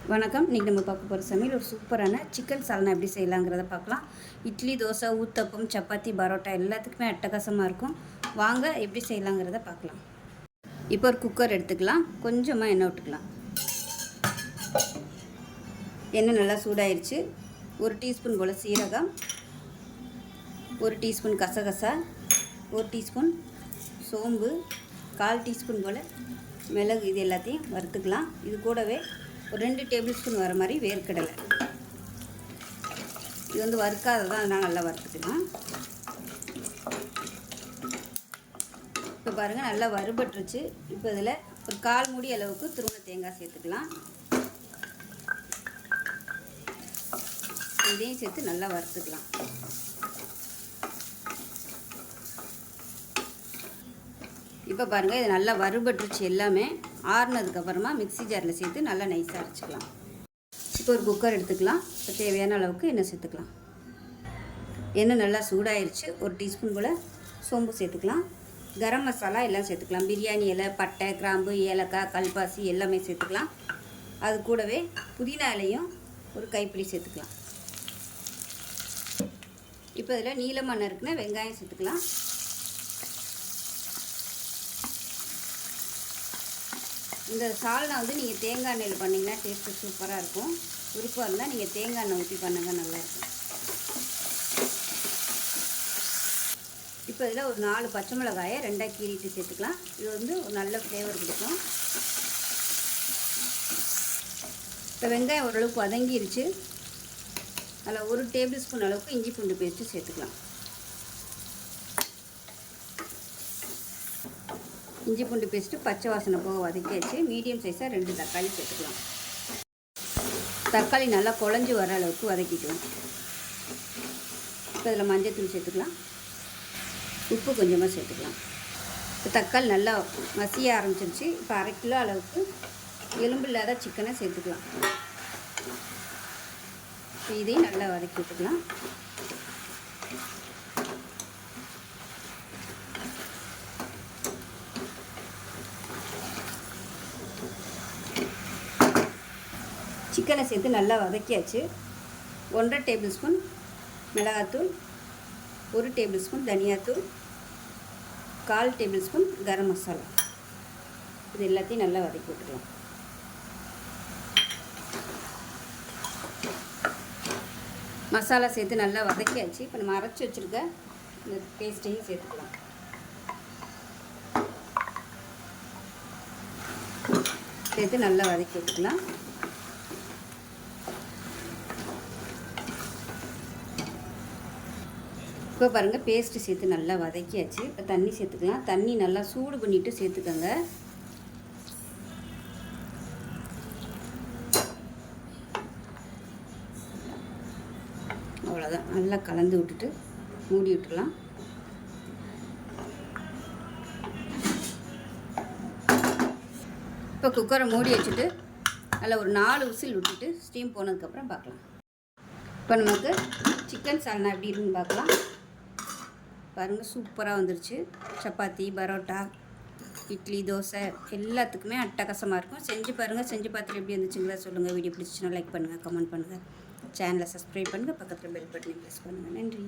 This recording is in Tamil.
வணக்கம். இன்றைக்கி நம்ம பார்க்க போகிற சமையல் ஒரு சூப்பரான சிக்கன் சால்னா எப்படி செய்யலாங்கிறத பார்க்கலாம். இட்லி, தோசை, ஊத்தப்பம், சப்பாத்தி, பரோட்டா எல்லாத்துக்குமே அட்டகாசமாக இருக்கும். வாங்க எப்படி செய்யலாங்கிறத பார்க்கலாம். இப்போ ஒரு குக்கர் எடுத்துக்கலாம். கொஞ்சமாக எண்ணெய் விட்டுக்கலாம். எண்ணெய் நல்லா சூடாயிருச்சு. 1 டீஸ்பூன் போல் சீரகம், 1 டீஸ்பூன் கசகசா, 1 டீஸ்பூன் சோம்பு, 1/4 டீஸ்பூன் போல் மிளகு, இது எல்லாத்தையும் வறுத்துக்கலாம். இது கூடவே ஒரு 2 டேபிள் ஸ்பூன் வர மாதிரி வேர்க்கடலை. இது வந்து வறுக்காததான், அதனால் நல்லா வறுத்துக்கலாம். இப்போ பாருங்கள், நல்லா வறுபட்டுருச்சு. இப்போ இதில் ஒரு 1/4 மூடி அளவுக்கு துருவன தேங்காய் சேர்த்துக்கலாம். இதையும் சேர்த்து நல்லா வறுத்துக்கலாம். இப்போ பாருங்கள், இது நல்லா வறுபட்டுருச்சு. எல்லாமே ஆறுனதுக்கப்புறமா மிக்ஸி ஜாரில் சேர்த்து நல்லா நைஸாக அரைச்சிக்கலாம். இப்போ ஒரு குக்கர் எடுத்துக்கலாம். இப்போ தேவையான அளவுக்கு எண்ணெய் சேர்த்துக்கலாம். எண்ணெய் நல்லா சூடாயிருச்சு. 1 டீஸ்பூன் போல் சோம்பு சேர்த்துக்கலாம். கரம் மசாலா எல்லாம் சேர்த்துக்கலாம். பிரியாணி இலை, பட்டை, கிராம்பு, ஏலக்காய், கல்பாசி எல்லாமே சேர்த்துக்கலாம். அது கூடவே புதினா இலையும் ஒரு கைப்பிடி சேர்த்துக்கலாம். இப்போ இதில் நீளமான இருக்குன்னா வெங்காயம் சேர்த்துக்கலாம். இந்த சால்னா வந்து நீங்கள் தேங்காய் எண்ணெயில் பண்ணிங்கன்னா டேஸ்ட்டு சூப்பராக இருக்கும். விருப்பம் இருந்தால் நீங்கள் தேங்காய் எண்ணெய் ஊற்றி பண்ணுங்கள், நல்லாயிருக்கும். இப்போ இதில் ஒரு 4 பச்சை மிளகாயை 2ஆக கீறிட்டு சேர்த்துக்கலாம். இது வந்து ஒரு நல்ல ஃப்ளேவர் கொடுக்கும். இப்போ வெங்காயம் ஓரளவுக்கு வதங்கிருச்சு. அதில் 1 டேபிள் ஸ்பூன் அளவுக்கு இஞ்சி பூண்டு பேஸ்ட்டு சேர்த்துக்கலாம். இஞ்சி பூண்டு பேஸ்ட்டு பச்சை வாசனை போக வதக்கியாச்சு. மீடியம் சைஸாக 2 தக்காளி சேர்த்துக்கலாம். தக்காளி நல்லா குழஞ்சி வர அளவுக்கு வதக்கிக்கலாம். இப்போ இதில் மஞ்சள்தூள் சேர்த்துக்கலாம். உப்பு கொஞ்சமாக சேர்த்துக்கலாம். இப்போ தக்காளி நல்லா மசிய ஆரம்பிச்சிருச்சு. இப்போ 1/2 கிலோ அளவுக்கு எலும்பு இல்லாத சிக்கனை சேர்த்துக்கலாம். இப்போ இதையும் நல்லா வதக்கி விட்டுக்கலாம். சிக்கனை சேர்த்து நல்லா வதக்கியாச்சு. 1/2 டேபிள் ஸ்பூன் மிளகாத்தூள், 1 டேபிள் ஸ்பூன் தனியாத்தூள், 1/4 டேபிள் ஸ்பூன் கரம் மசாலா, இது எல்லாத்தையும் நல்லா வதக்கி விட்டுக்கலாம். மசாலா சேர்த்து நல்லா வதக்கியாச்சு. இப்போ நம்ம அரைச்சி வச்சுருக்க இந்த பேஸ்ட்டையும் சேர்த்துக்கலாம். சேர்த்து நல்லா வதக்கி விட்டுக்கலாம். இப்போ பாருங்கள், பேஸ்ட்டு சேர்த்து நல்லா வதக்கியாச்சு. இப்போ தண்ணி சேர்த்துக்கலாம். தண்ணி நல்லா சூடு பண்ணிவிட்டு சேர்த்துக்கோங்க. அவ்வளோதான், நல்லா கலந்து விட்டுட்டு மூடி விட்டுடலாம். இப்போ குக்கரை மூடி வச்சுட்டு நல்லா ஒரு 4 விசில் விட்டுட்டு ஸ்டீம் போனதுக்கப்புறம் பார்க்கலாம். இப்போ நமக்கு சிக்கன் சால்னா எப்படி இருக்குன்னு பார்க்கலாம். பாருங்கள், சூப்பராக வந்துருச்சு. சப்பாத்தி, பரோட்டா, இட்லி, தோசை எல்லாத்துக்குமே அட்டகாசமாக இருக்கும். செஞ்சு பாருங்கள். செஞ்சு பார்த்துட்டு எப்படி வந்துச்சுங்களா சொல்லுங்கள். வீடியோ பிடிச்சிச்சுன்னா லைக் பண்ணுங்கள், கமெண்ட் பண்ணுங்கள், சேனலை சப்ஸ்கிரைப் பண்ணுங்கள், பக்கத்தில் பெல் பட்டனை ப்ரெஸ் பண்ணுங்கள். நன்றி.